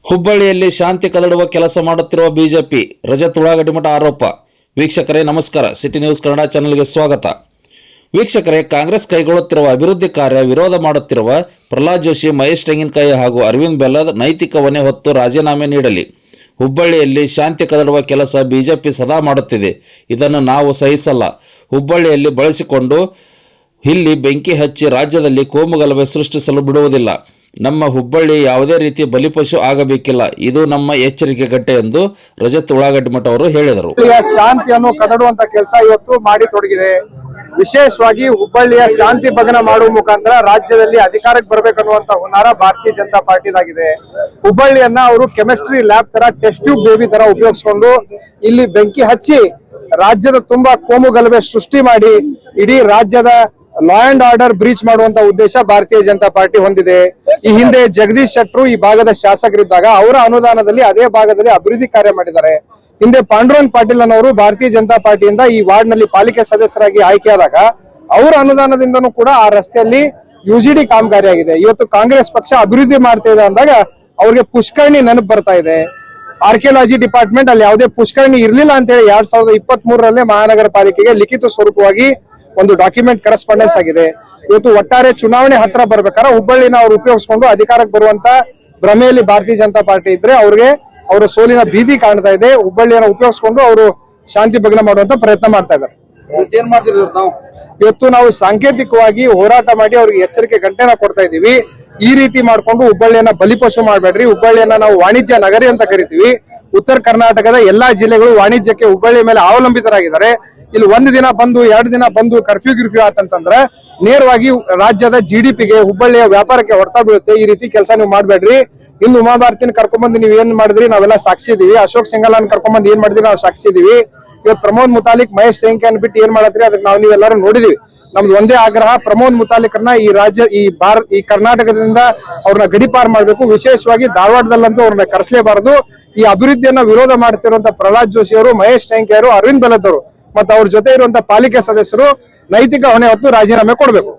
ಹುಬ್ಬಳ್ಳಿಯಲ್ಲಿ ಶಾಂತಿ ಕದಡುವ ಕೆಲಸ ಮಾಡುತ್ತಿರುವ ಬಿಜೆಪಿ, ರಜತ್ ಉಳ್ಳಾಗಡ್ಡಿಮಠ ಆರೋಪ. ವೀಕ್ಷಕರೇ ನಮಸ್ಕಾರ, ಸಿಟಿ ನ್ಯೂಸ್ ಕನ್ನಡ ಚಾನೆಲ್ಗೆ ಸ್ವಾಗತ. ವೀಕ್ಷಕರೇ, ಕಾಂಗ್ರೆಸ್ ಕೈಗೊಳ್ಳುತ್ತಿರುವ ಅಭಿವೃದ್ಧಿ ಕಾರ್ಯ ವಿರೋಧ ಮಾಡುತ್ತಿರುವ ಪ್ರಹ್ಲಾದ್ ಜೋಶಿ, ಮಹೇಶ್ ತೆಂಗಿನಕಾಯಿ ಹಾಗೂ ಅರವಿಂದ್ ಬೆಲ್ಲದ್ ನೈತಿಕ ಹೊಣೆ ಹೊತ್ತು ರಾಜೀನಾಮೆ ನೀಡಲಿ. ಹುಬ್ಬಳ್ಳಿಯಲ್ಲಿ ಶಾಂತಿ ಕದಡುವ ಕೆಲಸ ಬಿಜೆಪಿ ಸದಾ ಮಾಡುತ್ತಿದೆ. ಇದನ್ನು ನಾವು ಸಹಿಸಲ್ಲ. ಹುಬ್ಬಳ್ಳಿಯಲ್ಲಿ ಬಳಸಿಕೊಂಡು ಇಲ್ಲಿ ಬೆಂಕಿ ಹಚ್ಚಿ ರಾಜ್ಯದಲ್ಲಿ ಕೋಮುಗಲಭೆ ಸೃಷ್ಟಿಸಲು ಬಿಡುವುದಿಲ್ಲ. ನಮ್ಮ ಹುಬ್ಬಳ್ಳಿ ಯಾವುದೇ ರೀತಿ ಬಲಿಪಶು ಆಗಬೇಕಿಲ್ಲ. ಇದು ನಮ್ಮ ಎಚ್ಚರಿಕೆ ಗಂಟೆ ಎಂದು ರಜತ್ ಉಳ್ಳಾಗಡ್ಡಿಮಠ ಅವರು ಹೇಳಿದರು. ಶಾಂತಿಯನ್ನು ಕದಡುವಂತ ಕೆಲಸ ಇವತ್ತು ಮಾಡಿ ತೊಡಗಿದೆ. ವಿಶೇಷವಾಗಿ ಹುಬ್ಬಳ್ಳಿಯ ಶಾಂತಿ ಭಗ್ನ ಮಾಡುವ ಮುಖಾಂತರ ರಾಜ್ಯದಲ್ಲಿ ಅಧಿಕಾರಕ್ಕೆ ಬರಬೇಕನ್ನುವಂತ ಹುನ್ನಾರ ಭಾರತೀಯ ಜನತಾ ಪಾರ್ಟಿದಾಗಿದೆ. ಹುಬ್ಬಳ್ಳಿಯನ್ನ ಅವರು ಕೆಮಿಸ್ಟ್ರಿ ಲ್ಯಾಬ್ ತರ ಟೆಸ್ಟ್ ಟ್ಯೂಬ್ ಬೇಬಿ ತರ ಉಪಯೋಗಿಸಿಕೊಂಡು ಇಲ್ಲಿ ಬೆಂಕಿ ಹಚ್ಚಿ ರಾಜ್ಯದ ತುಂಬಾ ಕೋಮು ಗಲಭೆ ಸೃಷ್ಟಿ ಮಾಡಿ ಇಡೀ ರಾಜ್ಯದ ಲಾ ಅಂಡ್ ಆರ್ಡರ್ ಬ್ರೀಚ್ ಮಾಡುವಂತ ಉದ್ದೇಶ ಭಾರತೀಯ ಜನತಾ ಪಾರ್ಟಿ ಹೊಂದಿದೆ. ಈ ಹಿಂದೆ ಜಗದೀಶ್ ಶೆಟ್ಟರು ಈ ಭಾಗದ ಶಾಸಕರಿದ್ದಾಗ ಅವರ ಅನುದಾನದಲ್ಲಿ ಅದೇ ಭಾಗದಲ್ಲಿ ಅಭಿವೃದ್ಧಿ ಕಾರ್ಯ ಮಾಡಿದ್ದಾರೆ. ಹಿಂದೆ ಪಾಂಡುರಂಗ್ ಪಾಟೀಲ್ ಅನ್ನೋರು ಭಾರತೀಯ ಜನತಾ ಪಾರ್ಟಿಯಿಂದ ಈ ವಾರ್ಡ್ ನಲ್ಲಿ ಪಾಲಿಕೆ ಸದಸ್ಯರಾಗಿ ಆಯ್ಕೆಯಾದಾಗ ಅವರ ಅನುದಾನದಿಂದನೂ ಕೂಡ ಆ ರಸ್ತೆಯಲ್ಲಿ ಯುಜಿಡಿ ಕಾಮಗಾರಿ ಆಗಿದೆ. ಇವತ್ತು ಕಾಂಗ್ರೆಸ್ ಪಕ್ಷ ಅಭಿವೃದ್ಧಿ ಮಾಡ್ತಾ ಇದೆ ಅಂದಾಗ ಅವ್ರಿಗೆ ಪುಷ್ಕರಣಿ ನೆನಪು ಬರ್ತಾ ಇದೆ. ಆರ್ಕಿಯಾಲಜಿ ಡಿಪಾರ್ಟ್ಮೆಂಟ್ ಅಲ್ಲಿ ಯಾವುದೇ ಪುಷ್ಕರಣಿ ಇರ್ಲಿಲ್ಲ ಅಂತ ಹೇಳಿ 2023 ಮಹಾನಗರ ಪಾಲಿಕೆಗೆ ಲಿಖಿತ ಸ್ವರೂಪವಾಗಿ ಒಂದು ಡಾಕ್ಯುಮೆಂಟ್ ಕರೆಸ್ಪಾಂಡೆನ್ಸ್ ಆಗಿದೆ. ಇವತ್ತು ಒಟ್ಟಾರೆ ಚುನಾವಣೆ ಹತ್ರ ಬರ್ಬೇಕಾದ್ರೆ ಹುಬ್ಬಳ್ಳಿನ ಅವ್ರು ಉಪಯೋಗಿಸಿಕೊಂಡು ಅಧಿಕಾರಕ್ಕೆ ಬರುವಂತ ಭ್ರಮೆಯಲ್ಲಿ ಭಾರತೀಯ ಜನತಾ ಪಾರ್ಟಿ ಇದ್ರೆ ಅವ್ರಿಗೆ ಅವರ ಸೋಲಿನ ಭೀತಿ ಕಾಣ್ತಾ ಇದೆ. ಹುಬ್ಬಳ್ಳಿಯನ್ನು ಉಪಯೋಗಿಸಿಕೊಂಡು ಅವರು ಶಾಂತಿ ಭಗ್ನ ಮಾಡುವಂತ ಪ್ರಯತ್ನ ಮಾಡ್ತಾ ಇದ್ದಾರೆ. ಇವತ್ತು ನಾವು ಸಾಂಕೇತಿಕವಾಗಿ ಹೋರಾಟ ಮಾಡಿ ಅವ್ರಿಗೆ ಎಚ್ಚರಿಕೆ ಗಂಟೆನ ಕೊಡ್ತಾ ಇದೀವಿ. ಈ ರೀತಿ ಮಾಡ್ಕೊಂಡು ಹುಬ್ಬಳ್ಳಿಯನ್ನ ಬಲಿಪಶು ಮಾಡ್ಬೇಡ್ರಿ. ಹುಬ್ಬಳ್ಳಿಯನ್ನ ನಾವು ವಾಣಿಜ್ಯ ನಗರಿ ಅಂತ ಕರಿತೀವಿ. ಉತ್ತರ ಕರ್ನಾಟಕದ ಎಲ್ಲಾ ಜಿಲ್ಲೆಗಳು ವಾಣಿಜ್ಯಕ್ಕೆ ಹುಬ್ಬಳ್ಳಿ ಮೇಲೆ ಅವಲಂಬಿತರಾಗಿದ್ದಾರೆ. ಇಲ್ಲಿ 1 ದಿನ ಬಂದು 2 ದಿನ ಬಂದು ಕರ್ಫ್ಯೂ ಆತಂತಂದ್ರೆ ನೇರವಾಗಿ ರಾಜ್ಯದ GDPಗೆ ಹುಬ್ಬಳ್ಳಿಯ ವ್ಯಾಪಾರಕ್ಕೆ ಹೊಡ್ತಾ ಬೀಳುತ್ತೆ. ಈ ರೀತಿ ಕೆಲಸ ನೀವು ಮಾಡ್ಬೇಡ್ರಿ. ಇನ್ನು ಉಮಾಭಾರತಿನ ಕರ್ಕೊಂಡ್ಬಂದು ನೀವ್ ಏನ್ ಮಾಡಿದ್ರಿ ನಾವೆಲ್ಲ ಸಾಕ್ಷಿ ಇದೀವಿ. ಅಶೋಕ್ ಸಿಂಗಲನ್ ಕರ್ಕೊಂಡ್ಬಂದು ಏನ್ ಮಾಡಿದ್ರಿ ನಾವು ಸಾಕ್ಷಿ ಇದೀವಿ. ಇವತ್ತು ಪ್ರಮೋದ್ ಮುತಾಲಿಕ್, ಮಹೇಶ್ ತೆಂಗಿನಕಾಯಿ ಬಿಟ್ಟು ಏನ್ ಮಾಡತ್ರಿ ಅದಕ್ಕೆ ನೀವೆಲ್ಲರೂ ನೋಡಿದೀವಿ. ನಮ್ದು ಒಂದೇ ಆಗ್ರಹ, ಪ್ರಮೋದ್ ಮುತಾಲಿಕ್ರನ್ನ ಈ ರಾಜ್ಯ ಈ ಕರ್ನಾಟಕದಿಂದ ಅವ್ರನ್ನ ಗಡಿಪಾರ್ ಮಾಡ್ಬೇಕು. ವಿಶೇಷವಾಗಿ ಧಾರವಾಡದಲ್ಲಂತೂ ಅವ್ರನ್ನ ಕರೆಸಲೇಬಾರದು. ಈ ಅಭಿವೃದ್ಧಿಯನ್ನ ವಿರೋಧ ಮಾಡ್ತಿರುವಂತ ಪ್ರಹ್ಲಾದ್ ಜೋಶಿ ಅವರು, ಮಹೇಶ್ ತೆಂಗಿನಕಾಯಿ, ಅರವಿಂದ್ ಬೆಲ್ಲದ್ ಅವರು ಮತ್ತು ಅವ್ರ ಜೊತೆ ಇರುವಂತ ಪಾಲಿಕೆ ಸದಸ್ಯರು ನೈತಿಕ ಹೊಣೆ ಹೊತ್ತು ರಾಜೀನಾಮೆ ಕೊಡಬೇಕು.